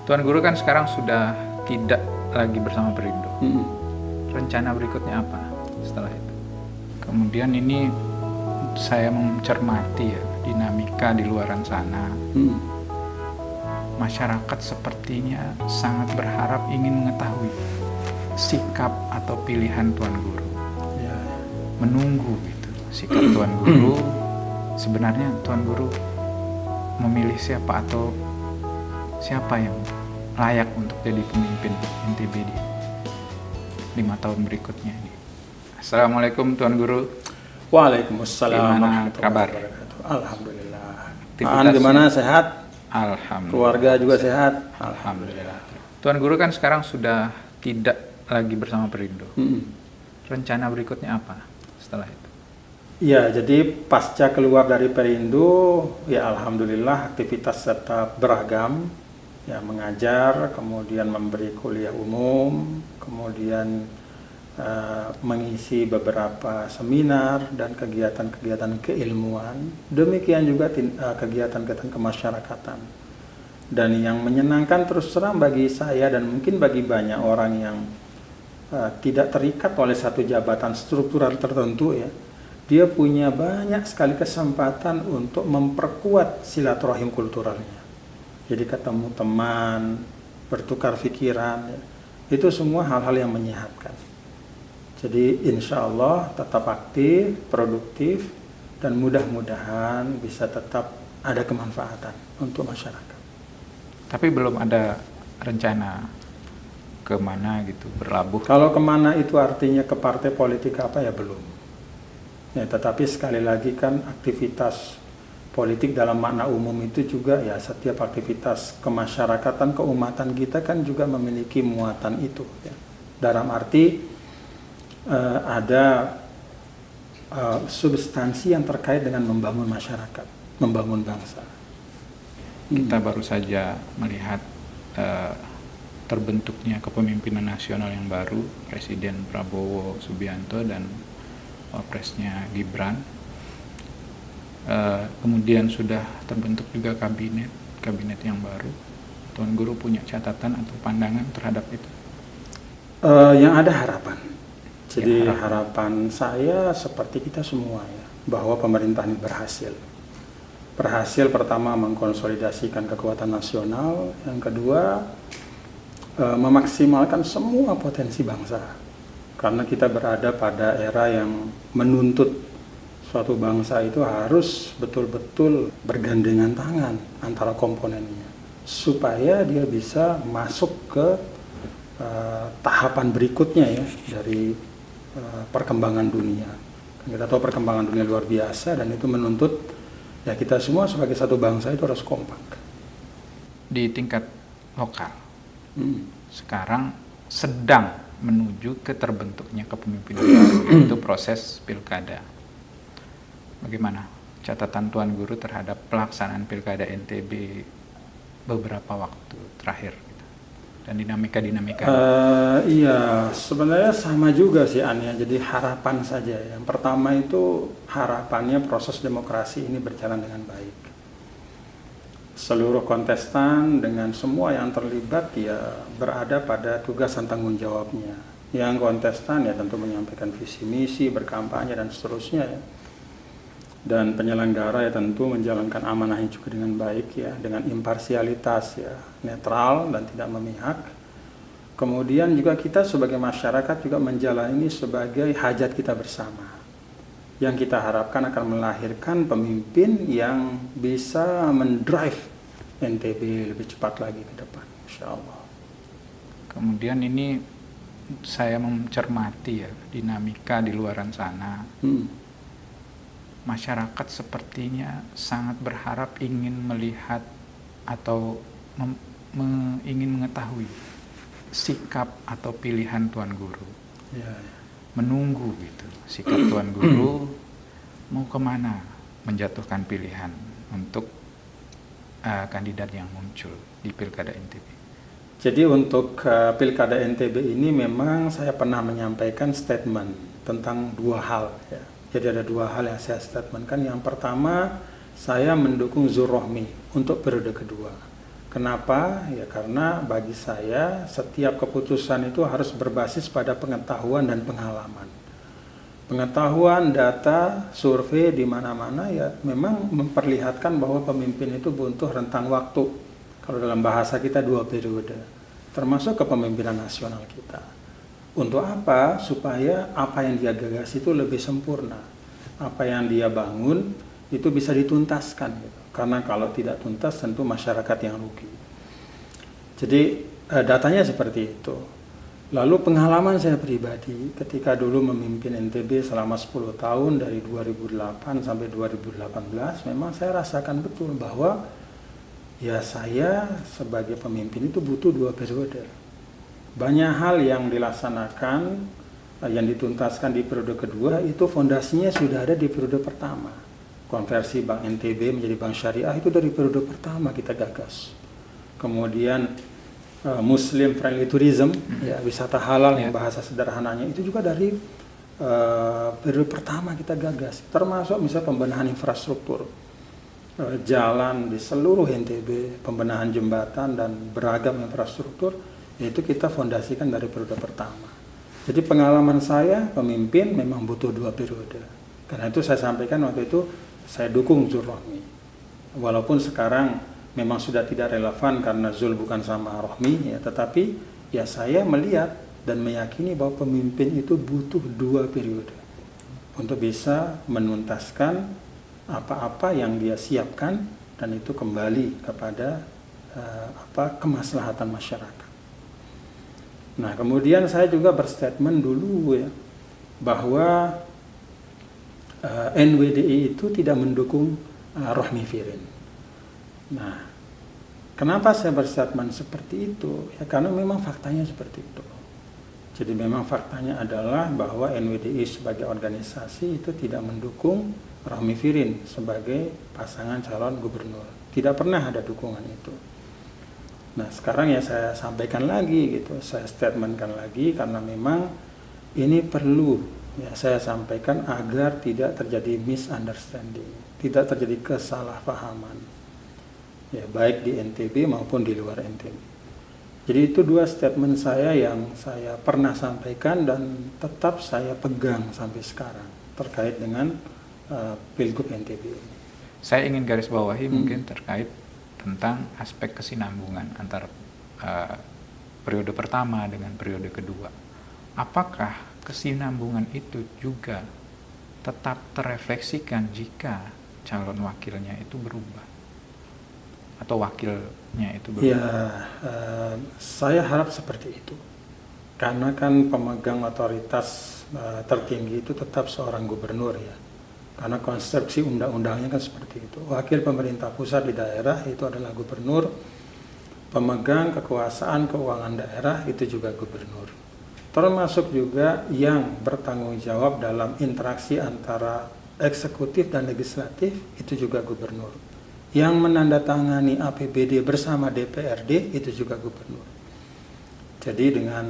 Tuan Guru kan sekarang sudah tidak lagi bersama Perindo. Rencana berikutnya apa setelah itu? Kemudian ini saya mencermati ya dinamika di luaran sana. Masyarakat sepertinya sangat berharap ingin mengetahui sikap atau pilihan Tuan Guru. Menunggu gitu sikap Tuan Guru. Sebenarnya Tuan Guru memilih siapa atau siapa yang layak untuk jadi pemimpin NTB di 5 tahun berikutnya ini. Assalamualaikum Tuan Guru. Waalaikumsalam. Gimana kabar? Alhamdulillah. Aktivitasnya? Gimana, sehat? Alhamdulillah. Keluarga juga sehat? Alhamdulillah. Tuan Guru kan sekarang sudah tidak lagi bersama Perindo. Rencana berikutnya apa setelah itu? Ya, jadi pasca keluar dari Perindo, ya alhamdulillah aktivitas tetap beragam. Ya, mengajar, kemudian memberi kuliah umum, kemudian mengisi beberapa seminar dan kegiatan-kegiatan keilmuan. Demikian juga kegiatan-kegiatan kemasyarakatan. Dan yang menyenangkan terus terang bagi saya dan mungkin bagi banyak orang yang tidak terikat oleh satu jabatan struktural tertentu, ya, dia punya banyak sekali kesempatan untuk memperkuat silaturahim kulturalnya. Jadi ketemu teman, bertukar pikiran, ya, itu semua hal-hal yang menyehatkan. Jadi insya Allah tetap aktif, produktif, dan mudah-mudahan bisa tetap ada kemanfaatan untuk masyarakat. Tapi belum ada rencana kemana gitu, berlabuh? Kalau kemana itu artinya ke partai politik apa, ya belum. Ya, tetapi sekali lagi kan aktivitas politik dalam makna umum itu juga ya setiap aktivitas kemasyarakatan, keumatan kita kan juga memiliki muatan itu. Ya. Dalam arti ada substansi yang terkait dengan membangun masyarakat, membangun bangsa. Kita baru saja melihat terbentuknya kepemimpinan nasional yang baru, Presiden Prabowo Subianto dan Wapresnya Gibran. Kemudian sudah terbentuk juga kabinet yang baru. Tuan Guru punya catatan atau pandangan terhadap itu? Yang ada harapan. Jadi harapan saya seperti kita semua ya, bahwa pemerintah ini berhasil. Berhasil pertama mengkonsolidasikan kekuatan nasional, yang kedua memaksimalkan semua potensi bangsa. Karena kita berada pada era yang menuntut suatu bangsa itu harus betul-betul bergandengan tangan antara komponennya supaya dia bisa masuk ke tahapan berikutnya ya dari perkembangan dunia. Kita tahu perkembangan dunia luar biasa dan itu menuntut ya kita semua sebagai satu bangsa itu harus kompak. Di tingkat lokal, sekarang sedang menuju ke terbentuknya kepemimpinan baru, itu proses pilkada. Bagaimana catatan Tuan Guru terhadap pelaksanaan pilkada NTB beberapa waktu terakhir? Dan dinamika-dinamika? Iya, sebenarnya sama juga sih Ania. Jadi harapan saja. Yang pertama itu harapannya proses demokrasi ini berjalan dengan baik. Seluruh kontestan dengan semua yang terlibat ya berada pada tugas dan tanggung jawabnya. Yang kontestan ya tentu menyampaikan visi misi, berkampanye dan seterusnya ya. Dan penyelenggara ya tentu menjalankan amanahnya juga dengan baik ya, dengan imparsialitas ya, netral dan tidak memihak. Kemudian juga kita sebagai masyarakat juga menjalani ini sebagai hajat kita bersama. Yang kita harapkan akan melahirkan pemimpin yang bisa mendrive NTB lebih cepat lagi ke depan, insya Allah. Kemudian ini saya mencermati ya dinamika di luaran sana. Masyarakat sepertinya sangat berharap ingin melihat atau ingin mengetahui sikap atau pilihan Tuan Guru. Menunggu gitu sikap Tuan Guru mau kemana menjatuhkan pilihan untuk kandidat yang muncul di Pilkada NTB. Jadi untuk Pilkada NTB ini memang saya pernah menyampaikan statement tentang dua hal ya. Jadi ada dua hal yang saya statementkan. Yang pertama, saya mendukung Zulrohmi untuk periode kedua. Kenapa? Ya karena bagi saya setiap keputusan itu harus berbasis pada pengetahuan dan pengalaman. Pengetahuan, data, survei di mana-mana ya memang memperlihatkan bahwa pemimpin itu butuh rentang waktu. Kalau dalam bahasa kita 2 periode, termasuk kepemimpinan nasional kita. Untuk apa? Supaya apa yang dia gagas itu lebih sempurna. Apa yang dia bangun itu bisa dituntaskan. Gitu. Karena kalau tidak tuntas tentu masyarakat yang rugi. Jadi datanya seperti itu. Lalu pengalaman saya pribadi ketika dulu memimpin NTB selama 10 tahun dari 2008 sampai 2018, memang saya rasakan betul bahwa ya saya sebagai pemimpin itu butuh 2 periode. Banyak hal yang dilaksanakan, yang dituntaskan di periode kedua itu fondasinya sudah ada di periode pertama. Konversi Bank NTB menjadi Bank Syariah itu dari periode pertama kita gagas. Kemudian Muslim Friendly Tourism, ya, wisata halal yang bahasa sederhananya itu juga dari periode pertama kita gagas. Termasuk misalnya pembenahan infrastruktur, jalan di seluruh NTB, pembenahan jembatan dan beragam infrastruktur, yaitu kita fondasikan dari periode pertama. Jadi pengalaman saya pemimpin memang butuh 2 periode. Karena itu saya sampaikan waktu itu saya dukung Zul Rohmi. Walaupun sekarang memang sudah tidak relevan karena Zul bukan sama Rohmi, ya, tetapi ya saya melihat dan meyakini bahwa pemimpin itu butuh 2 periode untuk bisa menuntaskan apa-apa yang dia siapkan dan itu kembali kepada kemaslahatan masyarakat. Nah, kemudian saya juga berstatement dulu ya bahwa NWDI itu tidak mendukung Rohmi Firin. Nah, kenapa saya berstatement seperti itu? Ya karena memang faktanya seperti itu. Jadi memang faktanya adalah bahwa NWDI sebagai organisasi itu tidak mendukung Rohmi Firin sebagai pasangan calon gubernur. Tidak pernah ada dukungan itu. Nah, sekarang ya saya sampaikan lagi gitu, saya statementkan lagi karena memang ini perlu ya saya sampaikan agar tidak terjadi misunderstanding, tidak terjadi kesalahpahaman, ya baik di NTB maupun di luar NTB. Jadi itu 2 statement saya yang saya pernah sampaikan dan tetap saya pegang sampai sekarang terkait dengan Pilgub NTB ini. Saya ingin garis bawahi mungkin terkait tentang aspek kesinambungan antara periode pertama dengan periode kedua. Apakah kesinambungan itu juga tetap terefleksikan jika calon wakilnya itu berubah atau wakilnya itu berubah? Ya, saya harap seperti itu. Karena kan pemegang otoritas tertinggi itu tetap seorang gubernur ya. Karena konstruksi undang-undangnya kan seperti itu. Wakil pemerintah pusat di daerah itu adalah gubernur. Pemegang kekuasaan keuangan daerah itu juga gubernur. Termasuk juga yang bertanggung jawab dalam interaksi antara eksekutif dan legislatif itu juga gubernur. Yang menandatangani APBD bersama DPRD itu juga gubernur. Jadi dengan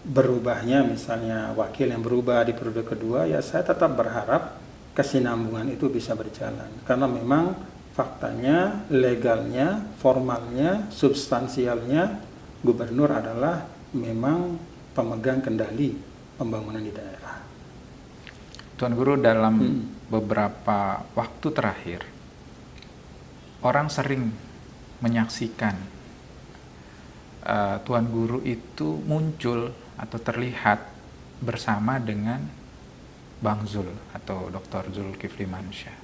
berubahnya misalnya wakil yang berubah di periode kedua, ya saya tetap berharap kesinambungan itu bisa berjalan. Karena memang faktanya, legalnya, formalnya, substansialnya gubernur adalah memang pemegang kendali pembangunan di daerah. Tuan Guru, dalam beberapa waktu terakhir orang sering menyaksikan Tuan Guru itu muncul atau terlihat bersama dengan Bang Zul atau Dr. Zulkifli Mansyah,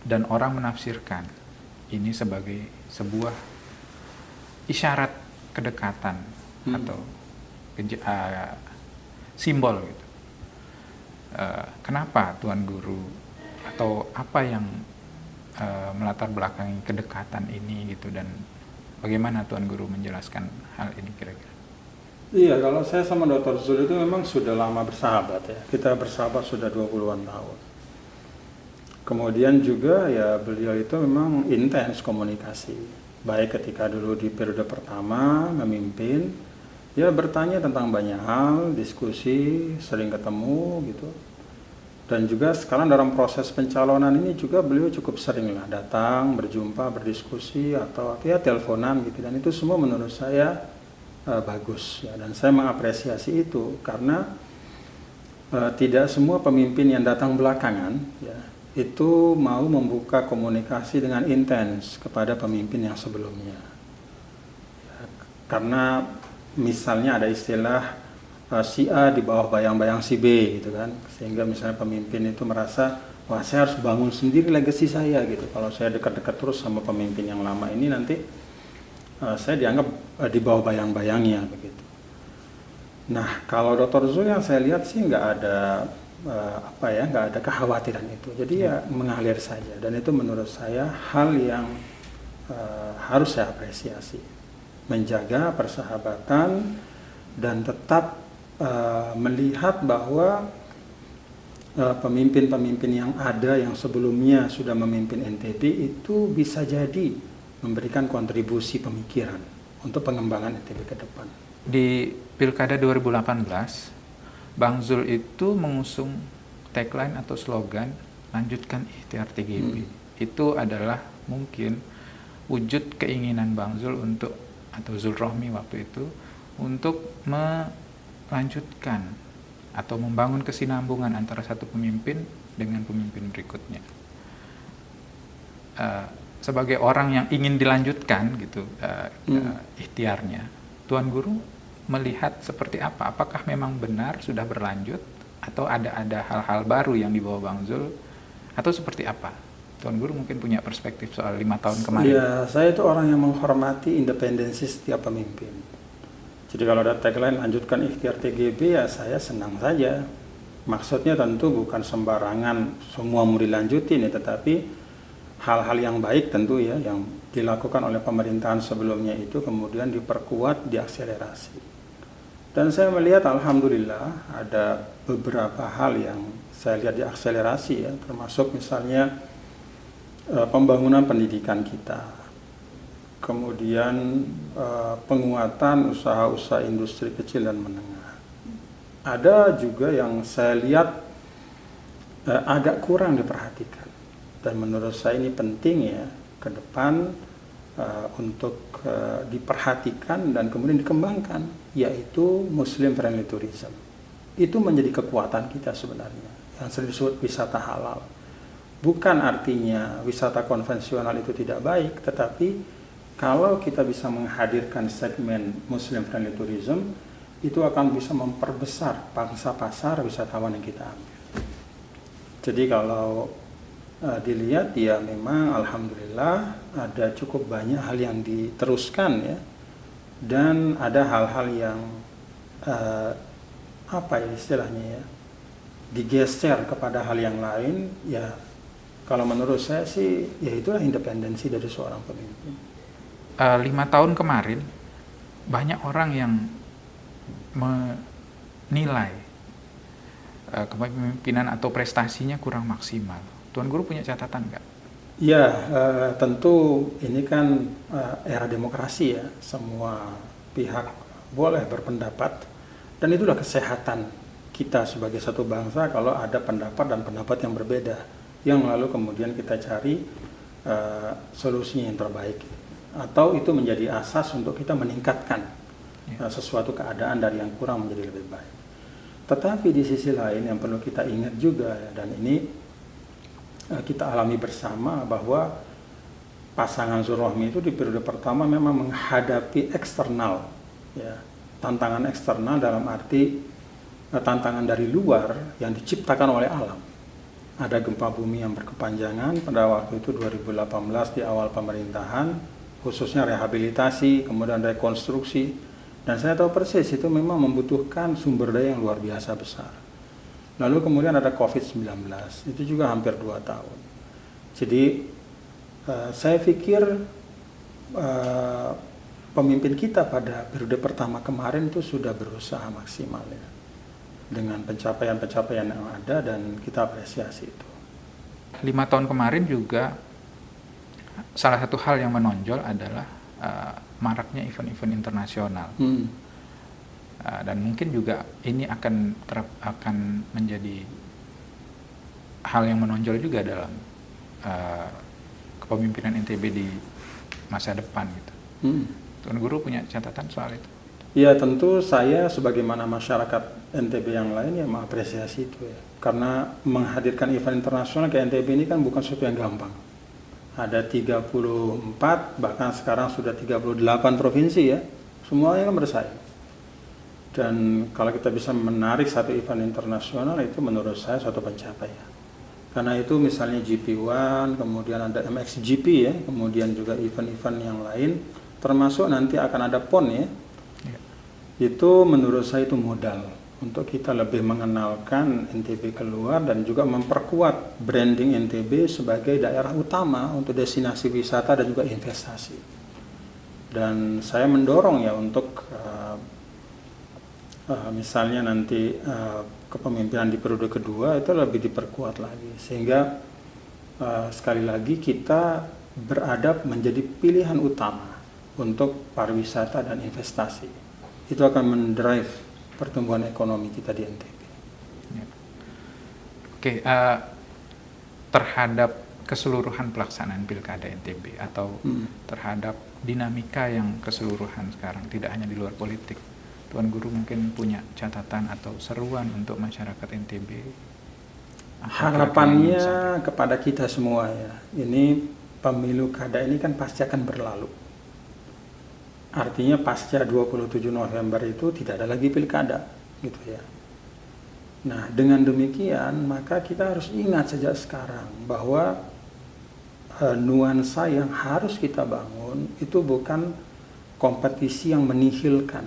dan orang menafsirkan ini sebagai sebuah isyarat kedekatan atau simbol gitu. Kenapa Tuan Guru atau apa yang melatar belakangi kedekatan ini gitu, dan bagaimana Tuan Guru menjelaskan hal ini kira-kira? Iya, kalau saya sama Dr. Zul itu memang sudah lama bersahabat ya. Kita bersahabat sudah 20-an tahun. Kemudian juga ya beliau itu memang intens komunikasi. Baik ketika dulu di periode pertama memimpin, ya bertanya tentang banyak hal, diskusi, sering ketemu gitu. Dan juga sekarang dalam proses pencalonan ini juga beliau cukup sering lah datang, berjumpa, berdiskusi atau ya teleponan gitu, dan itu semua menurut saya bagus ya, dan saya mengapresiasi itu karena tidak semua pemimpin yang datang belakangan ya itu mau membuka komunikasi dengan intens kepada pemimpin yang sebelumnya ya, karena misalnya ada istilah si A di bawah bayang-bayang si B gitu kan, sehingga misalnya pemimpin itu merasa wah saya harus bangun sendiri legacy saya gitu, kalau saya dekat-dekat terus sama pemimpin yang lama ini nanti saya dianggap di bawah bayang-bayangnya begitu. Nah kalau Dr. Zul yang saya lihat sih nggak ada nggak ada kekhawatiran itu, jadi ya mengalir saja, dan itu menurut saya hal yang harus saya apresiasi, menjaga persahabatan dan tetap melihat bahwa pemimpin-pemimpin yang ada yang sebelumnya sudah memimpin NTB itu bisa jadi memberikan kontribusi pemikiran untuk pengembangan NTB ke depan. Di Pilkada 2018, Bang Zul itu mengusung tagline atau slogan lanjutkan ikhtiar TGB. Itu adalah mungkin wujud keinginan Bang Zul untuk, atau Zul Rohmi waktu itu, untuk melanjutkan atau membangun kesinambungan antara satu pemimpin dengan pemimpin berikutnya. Sebagai orang yang ingin dilanjutkan gitu ikhtiarnya, Tuan Guru melihat seperti apa? Apakah memang benar sudah berlanjut atau ada hal-hal baru yang dibawa Bang Zul atau seperti apa? Tuan Guru mungkin punya perspektif soal 5 tahun kemarin. Ya, saya itu orang yang menghormati independensi setiap pemimpin. Jadi kalau ada tagline lanjutkan ikhtiar TGB ya saya senang saja. Maksudnya tentu bukan sembarangan semua mau dilanjutin ya, tetapi hal-hal yang baik tentu ya yang dilakukan oleh pemerintahan sebelumnya itu kemudian diperkuat, diakselerasi. Dan saya melihat alhamdulillah ada beberapa hal yang saya lihat diakselerasi ya, termasuk misalnya pembangunan pendidikan kita. Kemudian penguatan usaha-usaha industri kecil dan menengah. Ada juga yang saya lihat agak kurang diperhatikan, dan menurut saya ini penting ya ke depan untuk diperhatikan dan kemudian dikembangkan, yaitu Muslim friendly tourism. Itu menjadi kekuatan kita sebenarnya, yang sering disebut wisata halal. Bukan artinya wisata konvensional itu tidak baik, tetapi kalau kita bisa menghadirkan segmen Muslim friendly tourism, itu akan bisa memperbesar pangsa pasar wisatawan yang kita ambil. Jadi kalau dilihat ya memang alhamdulillah ada cukup banyak hal yang diteruskan ya, dan ada hal-hal yang istilahnya ya, digeser kepada hal yang lain ya. Kalau menurut saya sih ya itulah independensi dari seorang pemimpin. 5 tahun kemarin banyak orang yang menilai kepemimpinan atau prestasinya kurang maksimal. Tuan Guru punya catatan nggak? Ya, tentu ini kan era demokrasi ya, semua pihak boleh berpendapat, dan itulah kesehatan kita sebagai satu bangsa kalau ada pendapat dan pendapat yang berbeda, yang lalu kemudian kita cari solusinya yang terbaik, atau itu menjadi asas untuk kita meningkatkan sesuatu keadaan dari yang kurang menjadi lebih baik. Tetapi di sisi lain yang perlu kita ingat juga, dan ini kita alami bersama, bahwa pasangan Zul Rohmi itu di periode pertama memang menghadapi eksternal, ya, tantangan eksternal dalam arti tantangan dari luar yang diciptakan oleh alam. Ada gempa bumi yang berkepanjangan pada waktu itu 2018 di awal pemerintahan, khususnya rehabilitasi, kemudian rekonstruksi, dan saya tahu persis itu memang membutuhkan sumber daya yang luar biasa besar. Lalu kemudian ada COVID-19, itu juga hampir 2 tahun. Jadi saya pikir pemimpin kita pada periode pertama kemarin itu sudah berusaha maksimal ya, dengan pencapaian-pencapaian yang ada, dan kita apresiasi itu. 5 tahun kemarin juga salah satu hal yang menonjol adalah maraknya event-event internasional. Dan mungkin juga ini akan menjadi hal yang menonjol juga dalam kepemimpinan NTB di masa depan gitu. Tuan Guru punya catatan soal itu? Ya tentu saya sebagaimana masyarakat NTB yang lain ya mengapresiasi itu ya. Karena menghadirkan event internasional ke NTB ini kan bukan sesuatu yang gampang. Ada 34, bahkan sekarang sudah 38 provinsi ya. Semuanya kan bersaing. Dan kalau kita bisa menarik satu event internasional itu menurut saya suatu pencapaian. Karena itu misalnya GP1, kemudian ada MXGP ya, kemudian juga event-event yang lain, termasuk nanti akan ada PON ya. Itu menurut saya itu modal untuk kita lebih mengenalkan NTB keluar dan juga memperkuat branding NTB sebagai daerah utama untuk destinasi wisata dan juga investasi. Dan saya mendorong ya untuk misalnya nanti kepemimpinan di periode kedua itu lebih diperkuat lagi sehingga sekali lagi kita beradab menjadi pilihan utama untuk pariwisata dan investasi. Itu akan mendrive pertumbuhan ekonomi kita di NTB. Ya. Oke, terhadap keseluruhan pelaksanaan pilkada NTB atau terhadap dinamika yang keseluruhan sekarang, tidak hanya di luar politik, Tuan Guru mungkin punya catatan atau seruan untuk masyarakat NTB? Harapannya kepada kita semua ya, ini pemilu kada ini kan pasti akan berlalu. Artinya pasca 27 November itu tidak ada lagi pilkada, gitu ya. Nah, dengan demikian maka kita harus ingat sejak sekarang bahwa nuansa yang harus kita bangun itu bukan kompetisi yang menihilkan,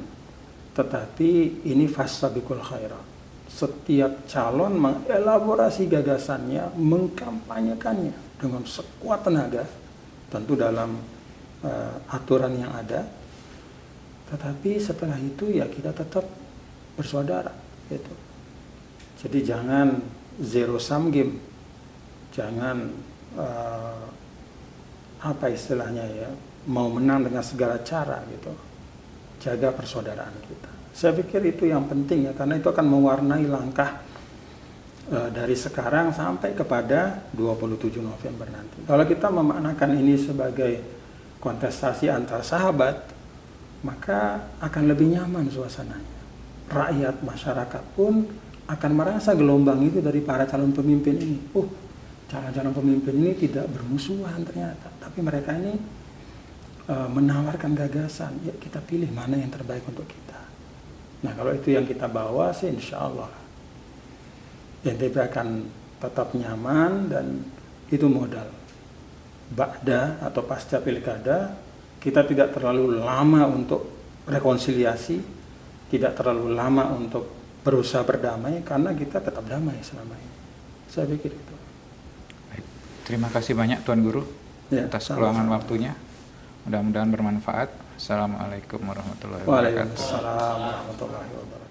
tetapi ini fastabiqul khairat. Setiap calon mengelaborasi gagasannya, mengkampanyekannya dengan sekuat tenaga, tentu dalam aturan yang ada. Tetapi setelah itu ya kita tetap bersaudara gitu. Jadi jangan zero sum game, jangan apa istilahnya ya, mau menang dengan segala cara gitu. Jaga persaudaraan kita. Saya pikir itu yang penting ya, karena itu akan mewarnai langkah dari sekarang sampai kepada 27 November nanti. Kalau kita memaknakan ini sebagai kontestasi antar sahabat, maka akan lebih nyaman suasananya. Rakyat, masyarakat pun akan merasa gelombang itu dari para calon pemimpin ini. Calon-calon pemimpin ini tidak bermusuhan ternyata, tapi mereka ini menawarkan gagasan. Ya kita pilih mana yang terbaik untuk kita. Nah kalau itu yang kita bawa sih insya Allah NTB akan tetap nyaman dan itu modal. Ba'da atau pasca pilkada kita tidak terlalu lama untuk rekonsiliasi, tidak terlalu lama untuk berusaha berdamai, karena kita tetap damai selama ini. Saya pikir itu. Baik. Terima kasih banyak Tuan Guru atas keluangan waktunya. Mudah-mudahan bermanfaat. Assalamualaikum warahmatullahi wabarakatuh. Waalaikumsalam warahmatullahi wabarakatuh.